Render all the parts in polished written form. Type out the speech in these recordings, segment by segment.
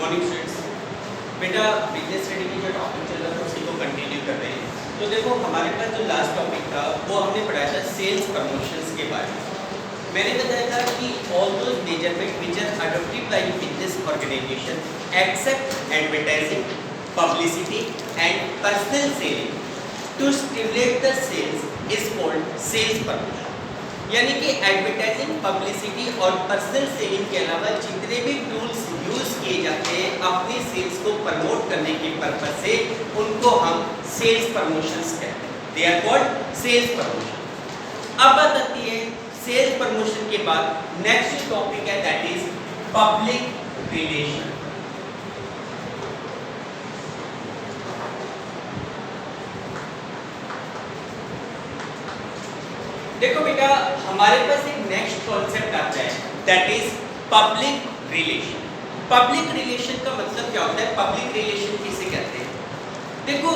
Morning students. बेटा business study की जो टॉपिक चल रहा था उसी को कंटिन्यू कर रहे हैं। तो देखो हमारे पास जो लास्ट टॉपिक था वो हमने पढ़ाया था सेल्स प्रमोशंस के बारे में। मैंने बताया था कि all those measurement which are adopted by business organisation except advertising, publicity and personal selling to stimulate the sales is called sales promotion. यानी कि एडवर्टाइजिंग, पब्लिसिटी और पर्सनल सेलिंग के अलावा जितने भी टूल्स यूज किए जाते हैं अपनी सेल्स को प्रमोट करने के पर्पज से उनको हम सेल्स प्रमोशंस कहते हैं। They are called sales promotion. अब बात आती है सेल्स प्रमोशन के बाद नेक्स्ट टॉपिक है दैट इज पब्लिक रिलेशन। देखो बेटा हमारे पास एक नेक्स्ट कॉन्सेप्ट आता है that is public relation. Public relation का मतलब क्या होता है? पब्लिक रिलेशन किसे कहते हैं? देखो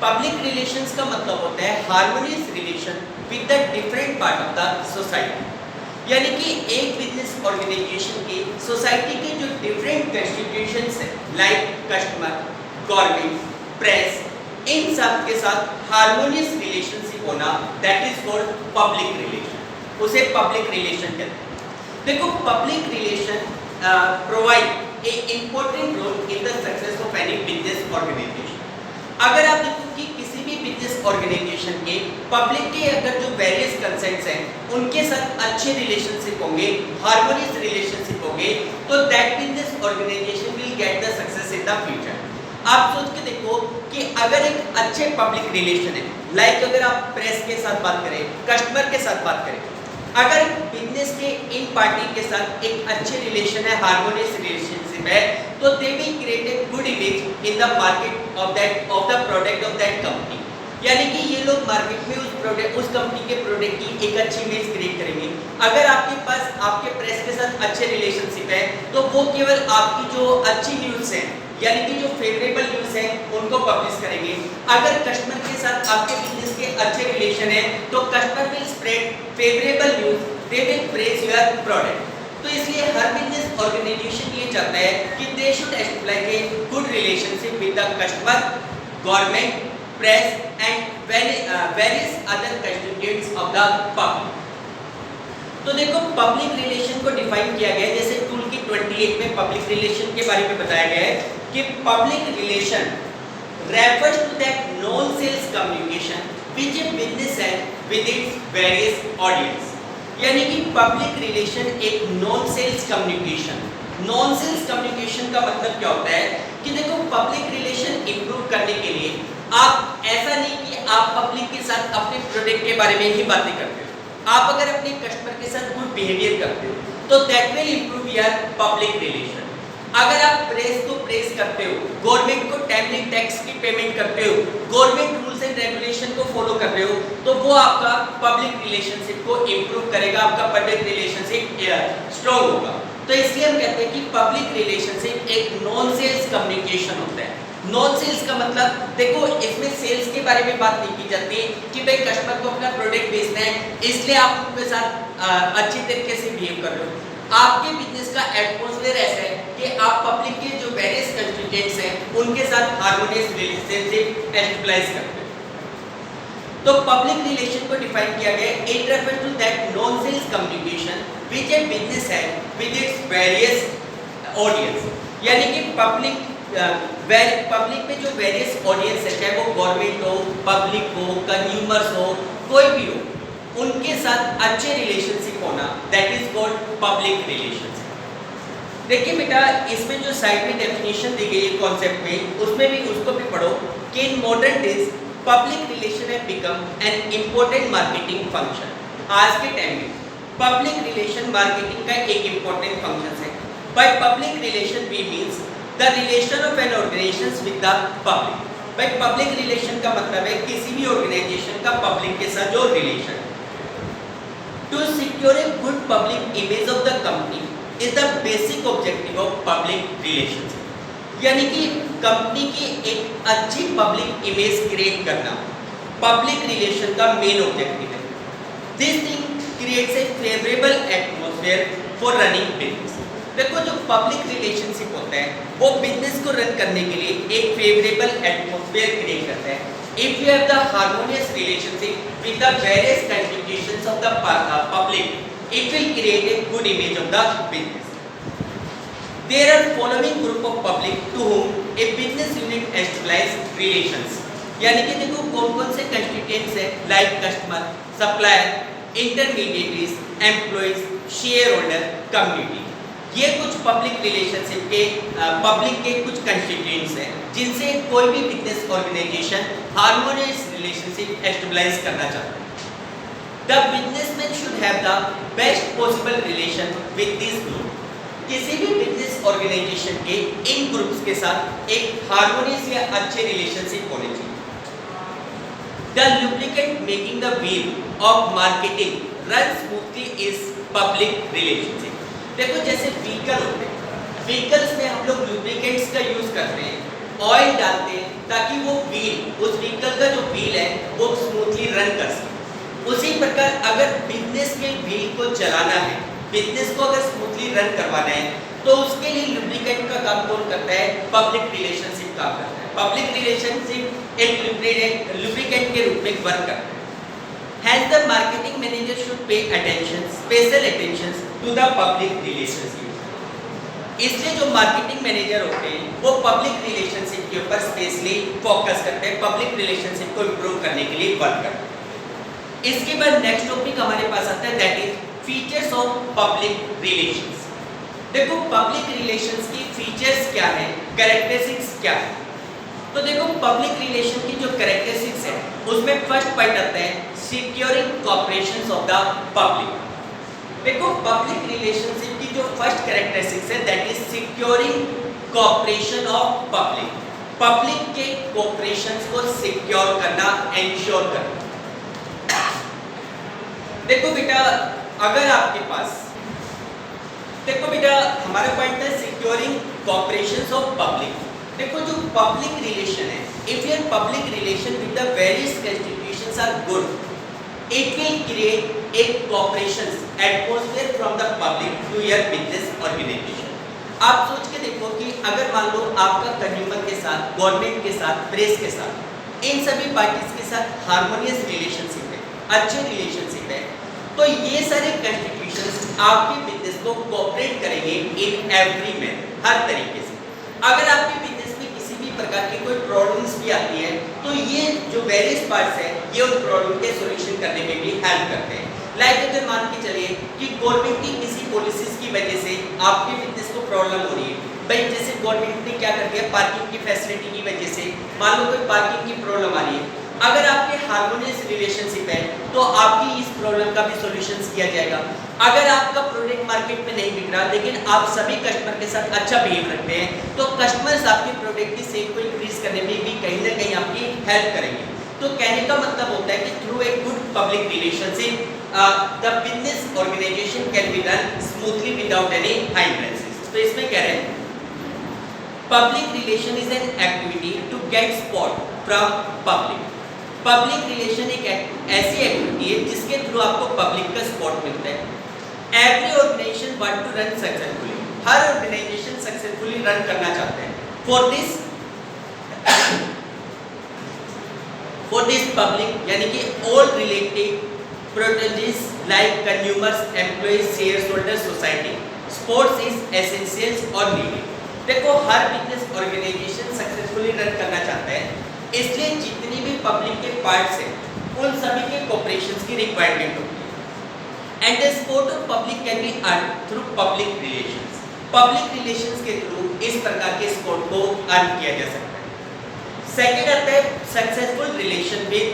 पब्लिक रिलेशंस का मतलब होता है harmonious relation with the different part of the society. यानी कि एक बिजनेस ऑर्गेनाइजेशन की सोसाइटी के जो डिफरेंट कंस्टिट्यूशंस हैं लाइक कस्टमर, गवर्नमेंट, प्रेस, इन सब के साथ हार्मोनियस रिलेशनशिप होना that is called public relation. उसे पब्लिक रिलेशन कहते हैं। देखो public relation provide a important role in the success of any business organisation. अगर आप देखो कि किसी भी बिजनेस ऑर्गेनाइजेशन के पब्लिक के अगर जो वेरियस कंसेंट्स हैं उनके साथ अच्छे रिलेशनशिप होंगे, हार्मोनियस रिलेशनशिप होंगे, तो that business organisation will get the success in the future. आप सोच के देखो कि अगर एक अच्छे पब्लिक रिलेशन है, लाइक अगर आप प्रेस के साथ बात करें, कस्टमर के साथ बात करें, अगर बिजनेस के इन पार्टी के साथ एक अच्छे रिलेशन है, हार्मोनियस रिलेशनशिप है, तो they will create a good image in the market of the product of that company. यानी कि ये लोग मार्केट में उस कंपनी के प्रोडक्ट की एक अच्छी इमेज क्रिएट करेंगे। अगर आपके पास आपके प्रेस के साथ अच्छे रिलेशनशिप है तो वो केवल आपकी जो अच्छी न्यूज़ है यानी कि जो फेवरेबल न्यूज़ है उनको पब्लिश करेंगे। अगर कस्टमर के साथ आपके बिजनेस के अच्छे रिलेशन है तो customer will spread favourable news, they will praise your product. तो इसलिए हर बिजनेस ऑर्गेनाइजेशन ये चाहता है कि they should establish a good relationship with the customer, government, press and various other constituents of the public. तो देखो पब्लिक रिलेशन को define किया गया है जैसे टूल की 28 में पब्लिक रिलेशन के बारे में बताया गया है कि public relation refers to that non sales communication which a business has with its various audience. यानी कि पब्लिक रिलेशन एक non sales communication. Non sales communication का मतलब क्या होता है कि देखो पब्लिक रिलेशन इंप्रूव करने के लिए आप ऐसा नहीं कि आप पब्लिक के साथ अपने प्रोडक्ट के बारे में ही बातें करते हो। आप अगर अपने कस्टमर के साथ गुड बिहेवियर करते हो तो that will improve your public relation. अगर आप प्रेस को प्रेस करते हो, गवर्नमेंट को टाइमली टैक्स की पेमेंट करते हो, गवर्नमेंट रूल्स एंड रेगुलेशन को फॉलो कर रहे हो, तो वो आपका पब्लिक रिलेशनशिप को इंप्रूव करेगा, आपका पब्लिक रिलेशनशिप स्ट्रॉन्ग होगा। तो इसलिए हम कहते हैं कि पब्लिक रिलेशनशिप एक नॉन सेल्स कम्युनिकेशन होता है। नॉन सेल्स का मतलब देखो इसमें सेल्स के बारे में बात नहीं की जाती कि भाई कस्टमर को अपना प्रोडक्ट बेचना है इसलिए आप उनके साथ अच्छी तरीके से बिहेव कर रहे हो। आपके बिजनेस का एटमॉस्फेयर ऐसा है कि आप पब्लिक के जो वेरियस कंस्टिट्यूएंट्स हैं उनके साथ हार्मोनियस रिलेशनशिप एस्टैब्लिश करते हैं। तो पब्लिक रिलेशन को डिफाइन किया गया है it refers to that non sales communication which a business has with its various audience. यानी कि पब्लिक में जो वेरियस ऑडियंस है चाहे वो गवर्नमेंट हो, पब्लिक हो, कंज्यूमर्स हो, कोई भी हो, उनके साथ अच्छे रिलेशनशिप होना that is called public relationship. देखिए बेटा इसमें जो साइड में डेफिनेशन दी गई है कॉन्सेप्ट में उसमें भी उसको भी पढ़ो कि in modern days public relation have become an important marketing function. आज के टाइम में पब्लिक रिलेशन मार्केटिंग का एक इम्पोर्टेंट फंक्शन है। By public relation we means the relation of an organisation with the public. भाई पब्लिक रिलेशन का मतलब है किसी भी ऑर्गेनाइजेशन का पब्लिक के साथ जो relation. To secure a good public image of the company is the basic objective of public relationship. यानी कि कंपनी की एक अच्छी पब्लिक इमेज क्रिएट करना पब्लिक रिलेशन का मेन ऑब्जेक्टिव है। This thing creates a favourable atmosphere for running business. देखो जो पब्लिक रिलेशनशिप होता है वो बिजनेस को रन करने के लिए एक फेवरेबल एटमॉस्फेयर क्रिएट करता है। If you have the harmonious relationship with the various constitutions of the public, it will create a good image of the business. There are following group of public to whom a business unit establishes relations. यानी कि देखो कौन-कौन से constituents हैं, like customer, supplier, intermediaries, employees, shareholder, community. ये कुछ public relationship के public के कुछ कंस्टिट्यूएंट्स हैं जिनसे कोई भी business organisation harmonious relationship establish करना चाहता है। The businessman should have the best possible relation with this group. किसी भी बिजनेस ऑर्गेनाइजेशन के इन ग्रुप्स के साथ एक हार्मोनियस या अच्छे रिलेशनशिप होने चाहिए। The lubricant making the wheel of marketing run smoothly is public relationship. देखो जैसे व्हीकल होते हैं, व्हीकल्स में हम लोग लुब्रिकेंट्स का यूज करते हैं, ऑयल डालते हैं ताकि वो व्हील, उस व्हीकल का जो व्हील है वो स्मूथली रन कर सके। उसी प्रकार अगर बिजनेस के व्हील को चलाना है, बिजनेस को अगर स्मूथली रन करवाना है तो उसके लिए लुब्रिकेंट का काम कौन करता है? पब्लिक रिलेशनशिप काम करता है। पब्लिक रिलेशनशिप एक लुब्रिकेंट के रूप में वर्क करता है। Hence the marketing manager should pay attention, special attention to the public relationship. इसलिए जो मार्केटिंग मैनेजर होते हैं वो पब्लिक रिलेशनशिप के ऊपर स्पेशली फोकस करते हैं, पब्लिक रिलेशनशिप को इम्प्रूव करने के लिए वर्क करते हैं। इसके बाद नेक्स्ट टॉपिक हमारे पास आता है, that is features of public relations. देखो पब्लिक रिलेशंस की फीचर्स क्या है, कैरेक्टरिस्टिक्स क्या है। तो देखो पब्लिक रिलेशन की जो कैरेक्टरिस्टिक्स है उसमें फर्स्ट पॉइंट आता है securing cooperations of the public. देखो पब्लिक रिलेशनशिप की जो फर्स्ट कैरेक्टरिस्टिक्स है that is securing cooperation of public. Public के कोऑपरेशंस को सिक्योर करना, एंश्योर करना। देखो बेटा अगर आपके पास, देखो बेटा हमारा पॉइंट है सिक्योरिंग कोऑपरेशंस ऑफ पब्लिक। देखो जो पब्लिक रिलेशन है, if your public relation with the various constitutions are good, it will create a cooperation atmosphere from the public to your business organization. आप सोच के देखो कि अगर मान लो आपका कंज्यूमर के साथ, गवर्नमेंट के साथ, प्रेस के साथ, इन सभी पार्टीज के साथ हार्मोनियस रिलेशनशिप है, अच्छे रिलेशनशिप है, तो ये सारे कंस्टिट्यूशंस आपके बिजनेस को कोऑपरेट करेंगे इन एवरी वे, हर तरीके से। अगर आपके बिजनेस में किसी भी प्रकार की कोई प्रॉब्लम्स भी आती है तो ये जो वेरियस पार्ट्स है ये उन प्रॉब्लम के सॉल्यूशन करने में भी हेल्प करते हैं। लाइक अगर मान के चलिए कि गवर्नमेंट की किसी पॉलिसीज की वजह से आपके बिजनेस को प्रॉब्लम हो रही है, भाई जैसे गवर्नमेंट ने क्या कर दिया, पार्किंग की फैसिलिटी की वजह से मान लो कोई पार्किंग की प्रॉब्लम आ रही है, अगर आपके हार्मोनियस रिलेशनशिप है तो आपकी इस प्रॉब्लम का भी सॉल्यूशन किया जाएगा। अगर आपका प्रोडक्ट मार्केट में नहीं बिक रहा लेकिन आप सभी कस्टमर के साथ अच्छा बिहेव रखते हैं तो कस्टमर्स आपके प्रोडक्ट की सेल को इंक्रीज करने में भी कहीं ना कहीं आपकी हेल्प करेंगे। तो कहने का मतलब होता है कि through a good public relationship the business organisation can be run smoothly without any hindrances. तो इसमें कह रहे हैं public relation is an activity to get support from public. Public relation एक ऐसी एक्टिविटी है जिसके थ्रू आपको पब्लिक का सपोर्ट मिलता है। Every organisation want to run successfully, हर ऑर्गेनाइजेशन सक्सेसफुली रन करना चाहते हैं। फॉर दिस पब्लिक यानी कि all related protectives like consumers, employees, share holders, society, sports is essential और नीडेड। देखो हर बिजनेस ऑर्गेनाइजेशन सक्सेसफुली रन करना चाहता है, इसलिए जितनी भी पब्लिक के पार्ट्स हैं उन सभी के कोऑपरेशंस की रिक्वायरमेंट होती है। And the support of public can be earn through public relations. Public relations के थ्रू इस प्रकार के सपोर्ट को अर्न किया जा सकता है। सेकंड आता है सक्सेसफुल रिलेशन विद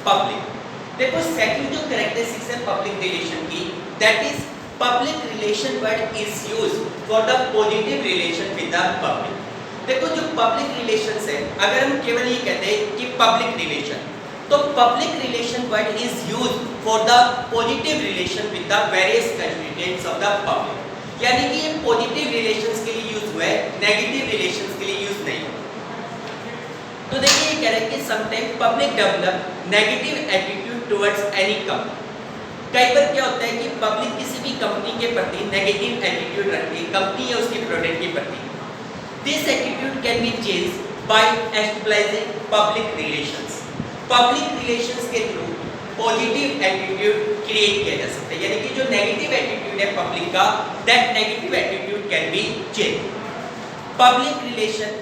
पब्लिक। देखो सेकंड जो कैरेक्टरिस्टिक्स है पब्लिक रिलेशन की, that is public relation word is used for the positive relation with the public. देखो जो पब्लिक रिलेशंस है, अगर हम केवल ये कहते हैं कि पब्लिक रिलेशन, तो public relation word is used for the positive relation with the various constituents of the public. यानी कि ये पॉजिटिव रिलेशंस के लिए यूज हुआ है, नेगेटिव रिलेशंस के लिए यूज नहीं हुआ। तो देखिए ये कह रहे हैं कि sometime public develop negative attitude towards any company. कई बार क्या होता है कि पब्लिक किसी भी कंपनी के प्रति नेगेटिव एटीट्यूड रखती है, कंपनी या उसके प्रोडक्ट के प्रति। This attitude can be change bye establishing public relations. Public relations के थ्रू पॉजिटिव एटीट्यूड क्रिएट किया जा सकता है, यानी कि जो नेगेटिव एटीट्यूड है पब्लिक का, that negative attitude can be change. Public relation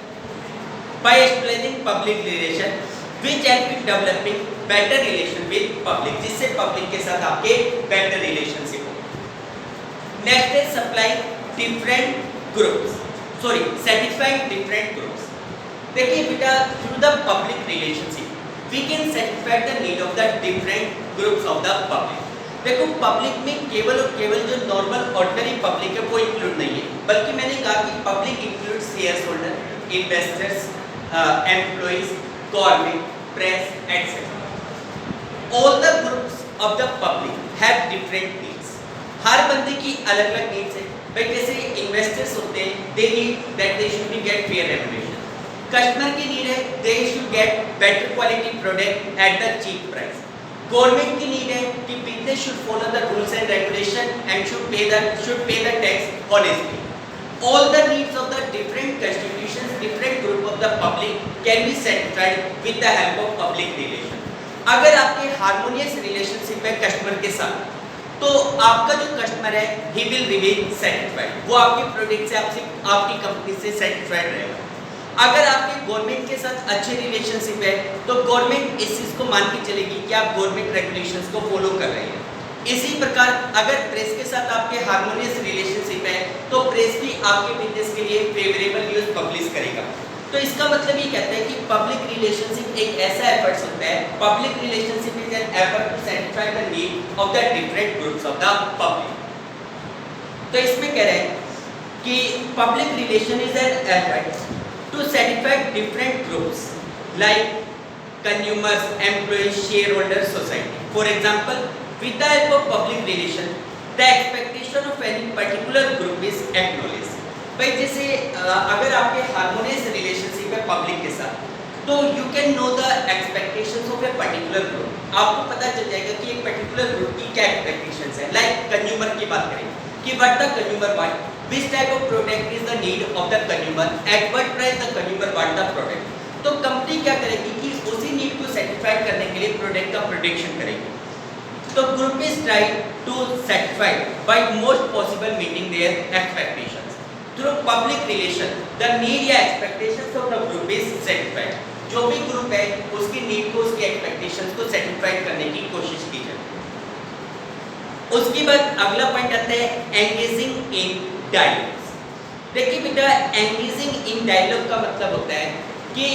bye establishing public relation which help in developing better relation with public, जिससे पब्लिक के साथ आपके better relationship हो। Next is supplying different groups, satisfying different groups। देखिए बेटा, through the public relationship we can satisfy the need of the different groups of the public। देखो public में केवल और केवल जो नॉर्मल ऑर्डिनरी पब्लिक है वो इंक्लूड नहीं है, बल्कि मैंने कहा कि public includes share holder, investors, employees, government, press, etc. All the groups of the public have different needs। हर बंदे की अलग अलग नीड्स है। भाई जैसे इन्वेस्टर्स होते हैं, they need that they should be get fair remuneration। Customer की नीड है, they should get better quality product at the cheap price। Government की नीड है कि business should follow the rules and regulation and should pay the tax honestly। All the needs of the different constitutions, different group of the public can be satisfied with the help of public relation। अगर आपके harmonious relationship है customer के साथ, तो आपका जो customer है he will remain satisfied, वो आपके प्रोडक्ट से आपकी कंपनी से सेटिस्फाइड रहेगा। अगर आपके गवर्नमेंट के साथ अच्छे रिलेशनशिप है, तो गवर्नमेंट इस चीज को मान के चलेगी कि आप गवर्नमेंट रेगुलेशंस को फॉलो कर रहे हैं। इसी प्रकार अगर प्रेस के साथ आपके हार्मोनियस रिलेशनशिप है, तो प्रेस भी आपके बिजनेस के लिए फेवरेबल न्यूज पब्लिश करेगा। तो इसका मतलब ये कहता है कि पब्लिक रिलेशनशिप एक ऐसा एफर्ट होता है, public relationship is an effort to satisfy the need of the different groups of the public. तो इसमें कह रहे हैं कि public relation is an effort to satisfy different groups like consumers, employees, shareholder, society. For example, with the help of public relation the expectation of any particular group is acknowledged। भाई जैसे अगर आपके harmonious relationship है public के साथ, तो you can know the expectations of a particular group. आपको पता चल जाएगा कि एक पर्टिकुलर ग्रुप की क्या एक्सपेक्टेशंस है। लाइक कंज्यूमर की बात करें कि what the consumer want, which type of product is the need of the consumer, at what price the consumer want the product। तो कंपनी क्या करेगी कि उसी नीड को सेटिस्फाई करने के लिए प्रोडक्ट का प्रोडक्शन करेगी। तो group is trying to satisfy by most possible meeting their expectations through public relation। the need या expectations of the group is satisfied। जो भी ग्रुप है उसकी नीड को, उसकी एक्सपेक्टेशंस को सेटिस्फाई करने की कोशिश की जाए। उसके बाद अगला पॉइंट आता है एंगेजिंग इन डायलॉग्स। देखिए बेटा, एंगेजिंग इन डायलॉग का मतलब होता है कि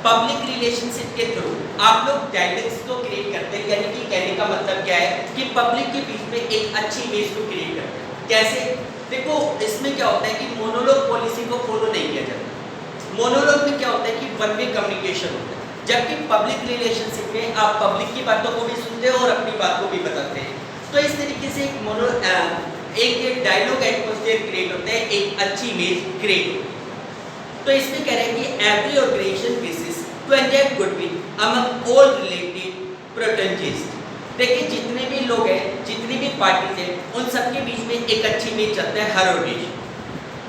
पब्लिक रिलेशनशिप के थ्रू आप लोग डायलॉग्स को क्रिएट करते हैं, यानी कि कहने का मतलब क्या है कि पब्लिक के बीच में एक अच्छी इमेज को क्रिएट करते हैं। कैसे? देखो इसमें क्या होता है कि मोनोलॉग पॉलिसी को फॉलो नहीं किया जाता। मोनोलॉग में क्या होता है कि वन वे कम्युनिकेशन होता है, जबकि पब्लिक रिलेशनशिप में आप पब्लिक की बातों को भी सुनते हैं और अपनी बात को भी बताते हैं। तो इस तरीके से एक डायलॉग एटमॉस्फेयर क्रिएट होता है, एक अच्छी इमेज क्रिएट होती है। तो इसमें कह रहे हैं कि every organisation wishes to enjoy goodwill among all related protagonist. देखिए जितने भी लोग हैं, जितनी भी पार्टीज हैं, उन सबके बीच में एक अच्छी इमेज चलता है हर organisation.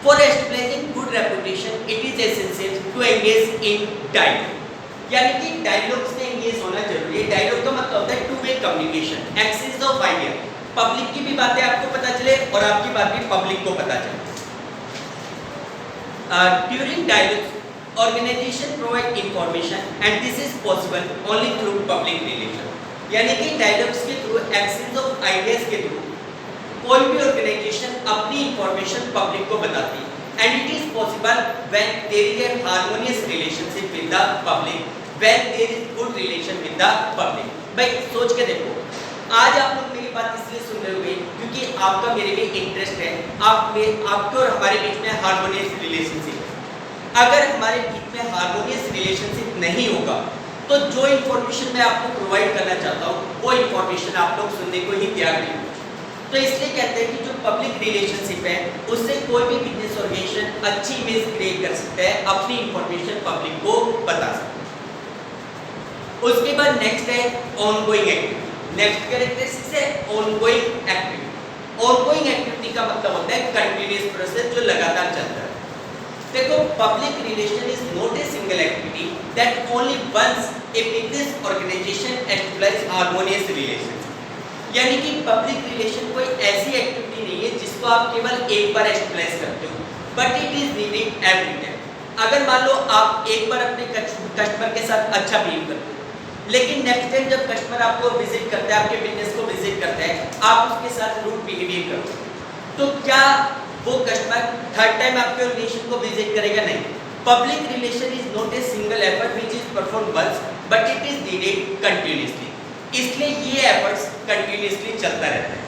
For establishing good reputation it is essential to engage in dialogue, यानी कि डायलॉग्स में एंगेज होना जरूरी है। डायलॉग का मतलब होता है two way communication, exchange of idea. Public की भी बातें आपको पता चले और आपकी बात भी पब्लिक को पता चले। During dialogue, organization provide information and this is possible only through public relation। यानी कि डायलॉग्स के थ्रू, एक्सचेंज ऑफ आइडियाज के थ्रू कोई भी ऑर्गेनाइजेशन अपनी इंफॉर्मेशन पब्लिक को बताती है। And it is possible when there is a harmonious relationship with the public, when there is good relation with the public. भाई सोच के देखो, आज आप लोग मेरी बात इसलिए सुन रहे होंगे क्योंकि आपका मेरे में इंटरेस्ट है, आपके और हमारे बीच में हार्मोनियस रिलेशनशिप है। अगर हमारे बीच में हार्मोनियस रिलेशनशिप नहीं होगा तो जो इन्फॉर्मेशन मैं आपको प्रोवाइड करना चाहता हूँ वो इन्फॉर्मेशन आप लोग सुनने को ही तैयार नहीं होंगे। तो इसलिए कहते हैं कि जो पब्लिक रिलेशनशिप है उससे कोई भी बिजनेस ऑर्गेनाइजेशन अच्छी इमेज क्रिएट कर सकता है, अपनी इन्फॉर्मेशन पब्लिक को बता सकता है। उसके बाद नेक्स्ट है ऑनगोइंग एक्टिविटी। नेक्स्ट कैरेक्टरिस्टिक्स है ऑनगोइंग एक्टिविटी। ऑनगोइंग एक्टिविटी का मतलब होता है कंटिन्यूअस प्रोसेस जो लगातार चलता है। देखो public relation is not a single activity that only once a business organisation establish harmonious relation. यानी कि पब्लिक रिलेशन कोई ऐसी एक्टिविटी नहीं है जिसको आप केवल एक बार एस्टैब्लिश करते हो, but it is needed every time. अगर मान लो आप एक बार अपने कस्टमर के साथ अच्छा बिहेव करते हो, लेकिन नेक्स्ट टाइम जब कस्टमर आपको विजिट करता है, आपके बिजनेस को विजिट करता है, आप उसके साथ रूड बिहेवियर करो, तो क्या वो कस्टमर थर्ड टाइम आपके रिलेशन को विजिट करेगा? नहीं। Public relation is not a single effort which is perform once but it is needed continuously. इसलिए ये एफर्ट्स कंटिन्यूअसली चलता रहता है।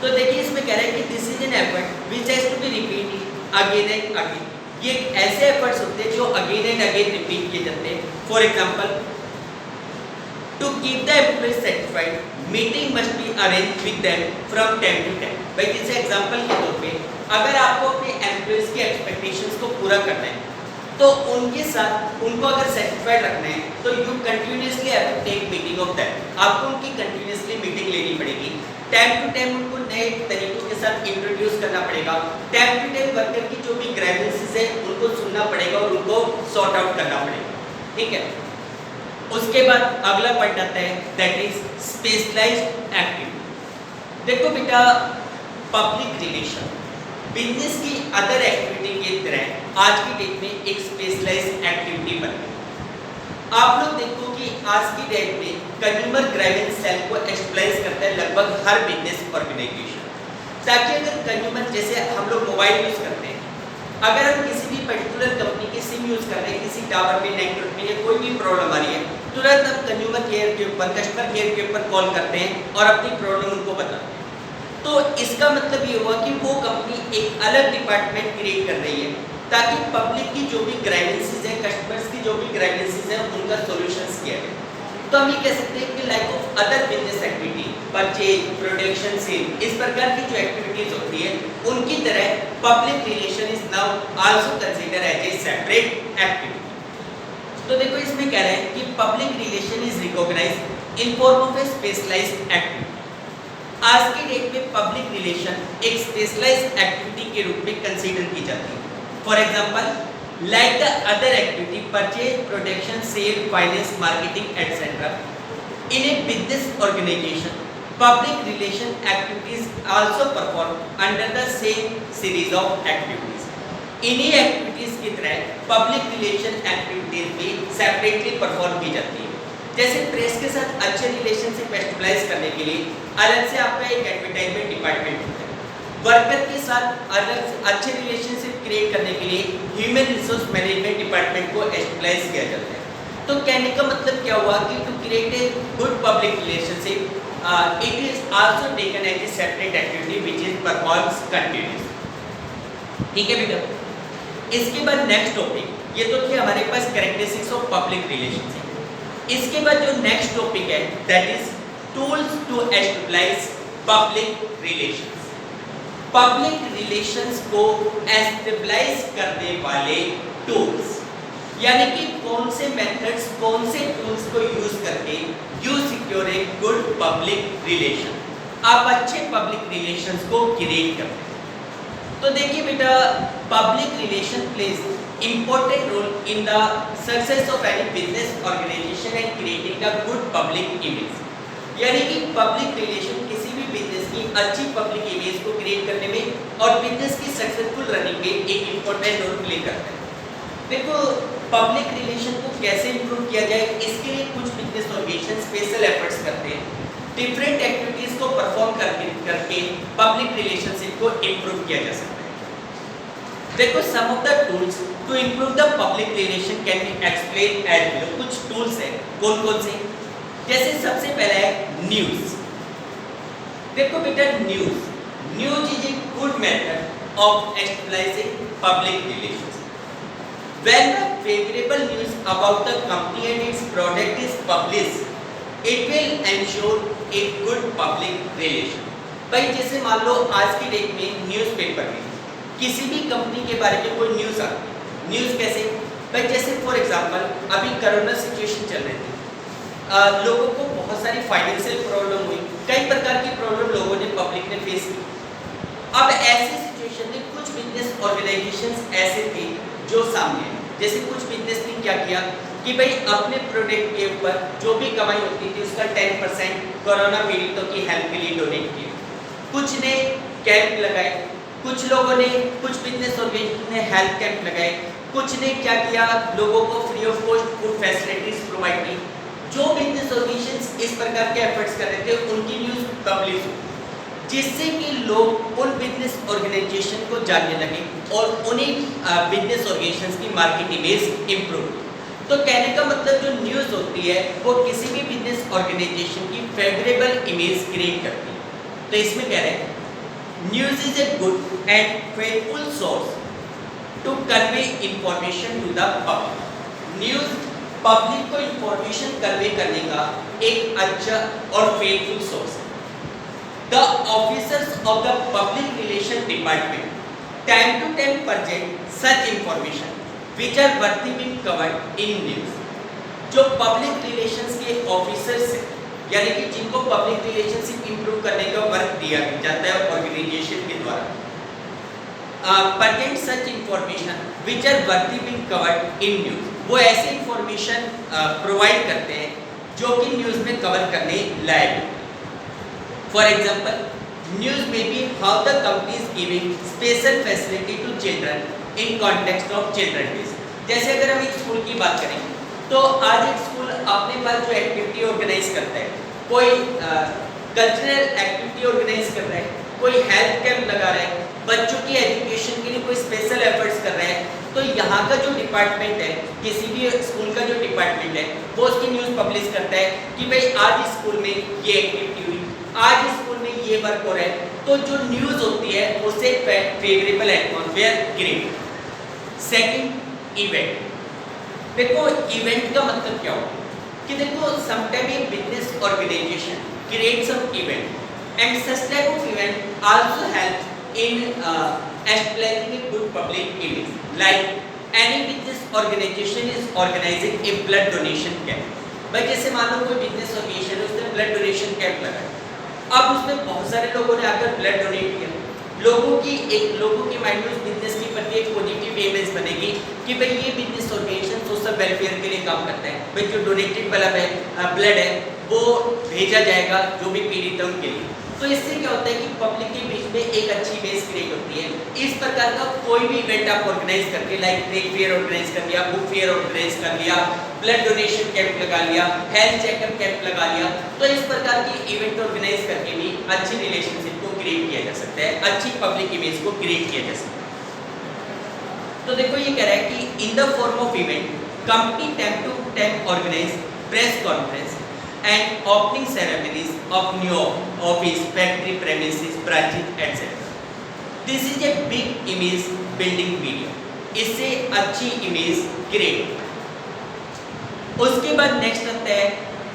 तो देखिए इसमें कह रहे हैं कि this is an effort which has to be repeated again and again. ये ऐसे एफर्ट्स होते हैं जो अगेन एंड अगेन रिपीट किए जाते हैं। For example, to keep the employees satisfied, meeting must be arrange with them from time to time. भाई जैसे एग्जांपल के तौर पे अगर आपको अपने एम्प्लॉइज की एक्सपेक्टेशंस को पूरा करना है, तो उनके साथ उनको अगर सेटिस्फाइड रखना है, तो you continuously have to take meeting of them. आपको उनकी कंटिन्यूअसली मीटिंग लेनी पड़ेगी। टाइम टू टाइम उनको नए तरीकों के साथ इंट्रोड्यूस करना पड़ेगा। टाइम टू टाइम वर्कर की जो भी ग्रीवेंसेस है उनको सुनना पड़ेगा और उनको सॉर्ट आउट करना पड़ेगा। ठीक है। उसके बाद अगला पॉइंट आता है दैट इज स्पेशलाइज्ड एक्टिविटी। देखो बेटा, पब्लिक रिलेशन बिजनेस की अदर एक्टिविटी की तरह आज की डेट में एक स्पेशलाइज्ड एक्टिविटी बन गई। आप लोग देखो कि आज की डेट में कंज्यूमर ग्रीवेंस सेल को एस्टैब्लिश करता है लगभग हर बिजनेस ऑर्गेनाइजेशन, ताकि अगर कंज्यूमर, जैसे हम लोग मोबाइल यूज करते हैं, अगर हम किसी भी पर्टिकुलर कंपनी की सिम यूज कर रहे हैं, किसी टावर में, नेटवर्क में या कोई भी प्रॉब्लम आ रही है, तुरंत हम कंज्यूमर केयर के ऊपर, कस्टमर केयर के ऊपर कॉल करते हैं और अपनी प्रॉब्लम उनको बताते हैं। तो इसका मतलब ये हुआ कि वो कंपनी एक अलग डिपार्टमेंट क्रिएट कर रही है ताकि पब्लिक की जो भी ग्रीवेंसेस है, कस्टमर्स की जो भी ग्रीवेंसेस है, उनका सॉल्यूशंस किया जाए। तो हम ये कह सकते हैं कि like of other business activity, purchase, production, sale, इस प्रकार की जो एक्टिविटीज होती है, उनकी तरह public relation is now also consider as a separate activity. तो देखो इसमें कह रहे हैं कि public relation is recognised in form of a specialised activity. आज की डेट में पब्लिक रिलेशन एक स्पेशलाइज्ड एक्टिविटी के रूप में कंसीडर की जाती है। For example, like the other activity, purchase, production, sale, finance, marketing, etc. in a business organization, public relation activities also performed under the same series of activities. इन्हीं activities की तरह public relation activities भी separately perform की जाती है। जैसे press के साथ अच्छे रिलेशनशिप एस्टैब्लिश करने के लिए अलग से आपका एक एडवर्टाइजमेंट डिपार्टमेंट होता है। वर्कर के साथ अलग अच्छे रिलेशनशिप क्रिएट करने के लिए ह्यूमन रिसोर्स मैनेजमेंट डिपार्टमेंट को एस्टैब्लिश किया जाता है। तो कहने का मतलब क्या हुआ कि to create a good public relationship it is also taken as a separate activity which is performs continuously. ठीक है बेटा। इसके बाद नेक्स्ट टॉपिक, ये तो थे हमारे पास कैरेक्टरिस्टिक्स ऑफ पब्लिक रिलेशनशिप। इसके बाद जो नेक्स्ट टॉपिक है that is tools to establish public relations. Public relations को एस्टैब्लिश करने वाले टूल्स, यानी कि कौन से मेथड्स, कौन से टूल्स को यूज करके you secure a good public relation, आप अच्छे पब्लिक रिलेशंस को क्रिएट करते हैं। तो देखिए बेटा, public relation plays important role in the success of any business organisation and creating a good public image. यानी कि पब्लिक रिलेशन किसी भी बिजनेस की अच्छी पब्लिक इमेज को क्रिएट करने में और बिजनेस की सक्सेसफुल रनिंग में एक इंपॉर्टेंट रोल प्ले करता है। देखो पब्लिक रिलेशन को कैसे इंप्रूव किया जाए, इसके लिए कुछ बिजनेस ऑर्गेनाइजेशन स्पेशल एफर्ट्स करते हैं। डिफरेंट एक्टिविटीज को परफॉर्म करके पब्लिक रिलेशनशिप को इंप्रूव किया जा सकता है। देखो some of the tools to improve the public relation can be explain as below. कुछ टूल्स हैं, कौन कौन से? जैसे सबसे पहला है न्यूज़। देखो बेटा, news is a good method of establishing public relations. When the favorable news about the company and its product is published, it will ensure a good public relation. भाई जैसे मान लो आज की डेट में न्यूज़पेपर में किसी भी कंपनी के बारे में कोई न्यूज़ आती है। न्यूज़ कैसे? भाई जैसे फॉर एग्जांपल अभी कोरोना सिचुएशन चल रही थी, लोगों को बहुत सारी फाइनेंशियल प्रॉब्लम हुई, कई प्रकार की प्रॉब्लम लोगों ने पब्लिक ने फेस की। अब ऐसी सिचुएशन में कुछ बिजनेस ऑर्गेनाइजेशंस ऐसे थे जो सामने आए। जैसे कुछ बिजनेस ने क्या किया कि भाई अपने प्रोडक्ट के ऊपर जो भी कमाई होती थी उसका 10% कोरोना पीड़ितों की हेल्प के लिए डोनेट किया। कुछ ने कैंप लगाए, कुछ लोगों ने, कुछ बिजनेस ऑर्गेनाइजेशन ने हेल्थ कैंप लगाए, कुछ ने क्या किया, लोगों को free of cost food facilities provide की। जो बिजनेस ऑर्गेनाइजेशंस इस प्रकार के एफर्ट्स कर रहे थे उनकी न्यूज़ पब्लिश हुई, जिससे कि लोग उन बिजनेस ऑर्गेनाइजेशन को जानने लगे और उन्हीं बिजनेस ऑर्गेनाइजेशंस की मार्केट इमेज इंप्रूव। तो कहने का मतलब जो न्यूज़ होती है वो किसी भी बिजनेस ऑर्गेनाइजेशन की फेवरेबल इमेज क्रिएट करती है। तो इसमें कह रहे हैं news is a good and faithful source to convey information to the public. News public को इंफॉर्मेशन कन्वे करने का एक अच्छा और फेथफुल सोर्स है। The officers of the public relation department time to time present such information which are worthy being covered in news। जो public relations के officers हैं, यानी कि जिनको पब्लिक रिलेशनशिप इंप्रूव करने का वर्क दिया जाता है ऑर्गेनाइजेशन के द्वारा, present such information which are worthy being covered in news। वो ऐसे इंफॉर्मेशन प्रोवाइड करते हैं जो कि न्यूज़ में कवर करने लायक है। For example, news may be how the company is giving special facility to children in context of children days। जैसे अगर हम एक स्कूल की बात करें तो आज एक स्कूल अपने पास जो एक्टिविटी ऑर्गेनाइज करता है, कोई कल्चरल एक्टिविटी ऑर्गेनाइज कर रहा है, कोई हेल्थ कैंप लगा रहा है, बच्चों की एजुकेशन के लिए कोई स्पेशल एफर्ट्स कर रहा है, तो यहाँ का जो डिपार्टमेंट है, किसी भी स्कूल का जो डिपार्टमेंट है, वो उसकी न्यूज़ पब्लिश करता है कि भाई आज स्कूल में ये एक्टिविटी हुई, आज स्कूल में ये वर्क हो रहा है। तो जो न्यूज़ होती है उससे favourable atmosphere create. Second, event. देखो इवेंट का मतलब क्या होता है कि देखो sometime a business organisation create some event and such type of event also help in establishing a good public image. Like any business organisation is organising a blood donation camp. भाई जैसे मान लो कोई बिजनेस ऑर्गेनाइजेशन है, उसने blood donation camp लगाया, अब उसमें बहुत सारे लोगों ने आकर ब्लड डोनेट किया, लोगों के माइंड में उस बिजनेस के प्रति एक पॉजिटिव इमेज बनेगी कि भाई ये बिजनेस ऑर्गेनाइजेशन सोशल वेलफेयर के लिए काम करता है, भाई जो डोनेटेड ब्लड है वो भेजा जाएगा जो भी पीड़ित है उनके लिए। तो इससे क्या होता है कि पब्लिक के बीच में एक अच्छी इमेज क्रिएट होती है। इस प्रकार का कोई भी इवेंट आप ऑर्गेनाइज करके, लाइक ट्रेड फेयर ऑर्गेनाइज कर लिया, बुक फेयर ऑर्गेनाइज कर लिया, ब्लड डोनेशन कैंप लगा लिया, हेल्थ चेकअप कैंप लगा लिया, तो इस प्रकार की इवेंट ऑर्गेनाइज करके भी अच्छी रिलेशनशिप को क्रिएट किया जा सकता है, अच्छी पब्लिक इमेज को क्रिएट किया जा सकता है। तो देखो ये कह रहा है कि in the form of event company time to time organise press conference and opening ceremonies of new office, factory premises, branches, etc. This is a big image building medium। इससे अच्छी इमेज क्रिएट। उसके बाद next आता है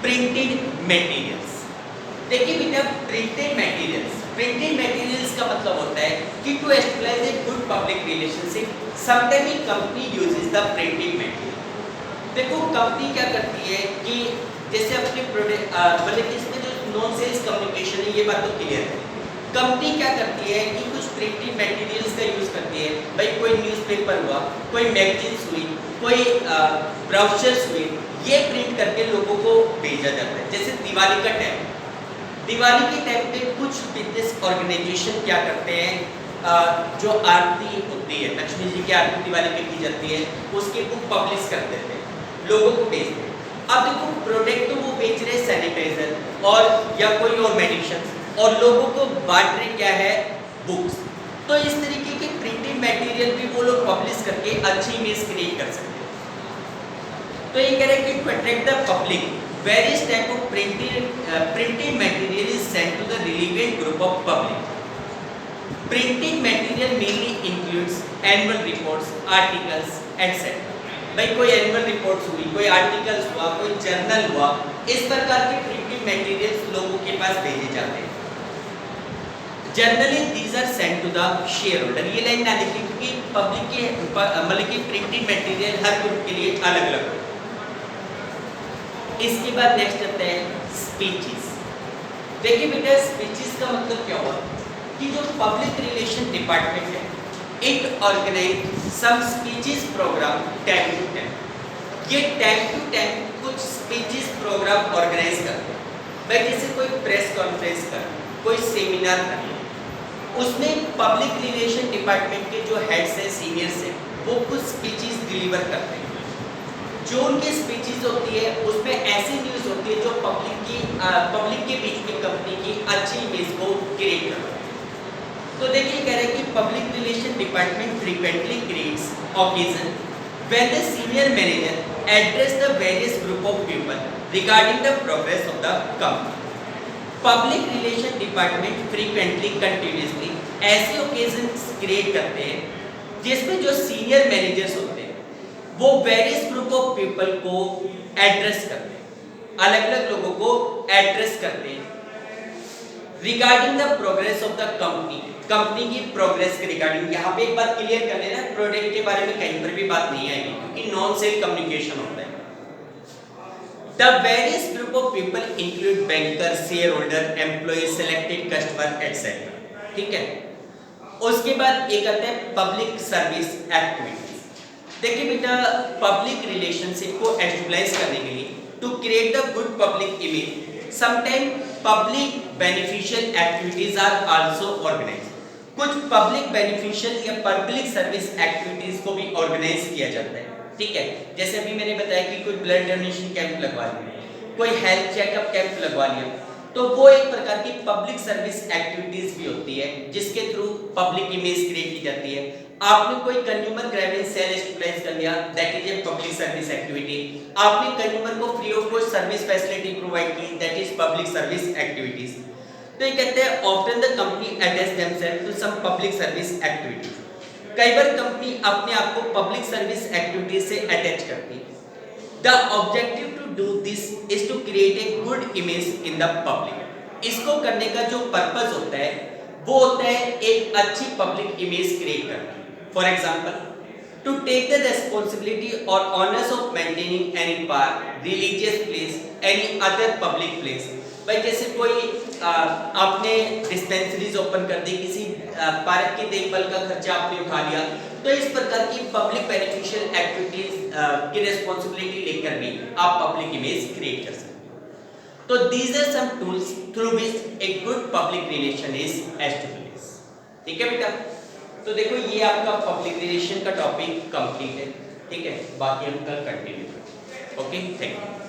printed materials. देखिए बेटा printed materials का मतलब होता है कि to establish a good public relationship sometime a company uses the printed material. देखो कंपनी क्या करती है कि जैसे अपने प्रोडक्ट मतलब कि इसमें जो नॉन सेल्स कम्युनिकेशन है, ये बात तो क्लियर है। कंपनी क्या करती है कि कुछ प्रिंटेड मटेरियल्स का यूज़ करती है। भाई कोई न्यूज़पेपर हुआ, कोई मैगजीन्स हुई, कोई ब्राउचर्स हुए, ये प्रिंट करके लोगों को भेजा जाता है। जैसे दिवाली का टाइम, दिवाली के टाइम पे कुछ बिजनेस ऑर्गेनाइजेशन क्या करते हैं, जो आरती होती है, लक्ष्मी जी की आरती दिवाली पे की जाती है, उसके बुक पब्लिश कर देते हैं, लोगों को भेजते हैं। अब देखो प्रोडक्ट तो वो बेच रहे सैनिटाइजर और या कोई और मेडिसिन, और लोगों को बांट रहे क्या है, बुक्स। तो इस तरीके के प्रिंटेड मटेरियल भी वो लोग पब्लिश करके अच्छी इमेज क्रिएट कर सकते हैं। तो ये कह रहे हैं कि to attract the public various type of printed material is sent to the relevant group of public. Printed material mainly includes annual reports, articles etcetera. भाई कोई एनुअल रिपोर्ट्स हुई, कोई आर्टिकल्स हुआ, कोई जर्नल हुआ, इस प्रकार के प्रिंटेड मटेरियल्स लोगों के पास भेजे जाते हैं। Generally these are sent to the share holder. ये लाइन ना लिखी क्योंकि पब्लिक के मतलब कि प्रिंटेड मटेरियल हर ग्रुप के लिए अलग अलग होता है। इसके बाद नेक्स्ट आता है स्पीचेस। देखिए बेटा स्पीचेस का मतलब क्या हुआ कि जो पब्लिक रिलेशन डिपार्टमेंट है it organise some speeches programme time to time. ये टाइम टू टाइम कुछ स्पीचेस प्रोग्राम ऑर्गेनाइज करते हैं। भाई जैसे कोई प्रेस कॉन्फ्रेंस कर, कोई सेमिनार कर, उसमें पब्लिक रिलेशन डिपार्टमेंट के जो हेड्स हैं, सीनियर्स हैं, वो कुछ स्पीचेस डिलीवर करते हैं। जो उनकी स्पीचेस होती है उसमें ऐसी न्यूज़ होती है जो पब्लिक के बीच में कंपनी की अच्छी इमेज को क्रिएट करती है। तो देखिए कह रहे हैं कि public relation department frequently creates occasion when the senior manager address the various group of people regarding the progress of the company. Public relation department frequently continuously ऐसे ओकेजन्स क्रिएट करते हैं जिसमें जो सीनियर मैनेजर्स होते हैं वो various group of people को address करते हैं, अलग अलग लोगों को एड्रेस करते हैं regarding the progress of the company, company की प्रोग्रेस के रिगार्डिंग। यहाँ पे एक बात क्लियर कर लेना, प्रोडक्ट के बारे में कहीं पर भी बात नहीं आएगी क्योंकि नॉन सेल कम्युनिकेशन होता है। The various group of people include bankers, shareholder, employees, selected customer, etc. ठीक है। उसके बाद एक आता है पब्लिक सर्विस एक्टिविटीज। देखिए बेटा पब्लिक रिलेशनशिप को एस्टेब्लिश करने के लिए to create the good public image sometime public beneficial activities are also organise. कुछ पब्लिक बेनिफिशियल या पब्लिक सर्विस एक्टिविटीज को भी ऑर्गेनाइज किया जाता है। ठीक है, जैसे अभी मैंने बताया कि कोई ब्लड डोनेशन कैंप लगवा लिया, कोई हेल्थ चेकअप कैंप लगवा लिया, तो वो एक प्रकार की पब्लिक सर्विस एक्टिविटीज भी होती है जिसके थ्रू पब्लिक इमेज क्रिएट की जाती है। आपने कोई कंज्यूमर ग्रेवेंस सेल एस्टेब्लिश कर लिया, that is a public service activity. आपने कंज्यूमर को free of cost service facility provide की, that is public service activities. तो ये कहते हैं often the company attach themselves to some public service activities. कई बार कंपनी अपने आप को पब्लिक सर्विस एक्टिविटीज से अटैच करती है। The objective to do this is to create a good image in the public. इसको करने का जो पर्पस होता है वो होता है एक अच्छी पब्लिक इमेज क्रिएट करना। For example to take the responsibility और honours of maintaining any park, religious place, any other public place. भाई जैसे कोई आपने डिस्पेंसरीज ओपन कर दी, किसी पार्क की देखभाल का खर्चा आपने उठा लिया, तो इस प्रकार की पब्लिक बेनिफिशियल एक्टिविटीज की रिस्पॉन्सिबिलिटी लेकर भी आप पब्लिक इमेज क्रिएट कर सकते हैं। तो these are some tools through which a good public relation is established. ठीक है बेटा, तो देखो ये आपका पब्लिक रिलेशन का टॉपिक कंप्लीट है। ठीक है, बाकी हम कल कंटिन्यू करेंगे। Okay, thank you.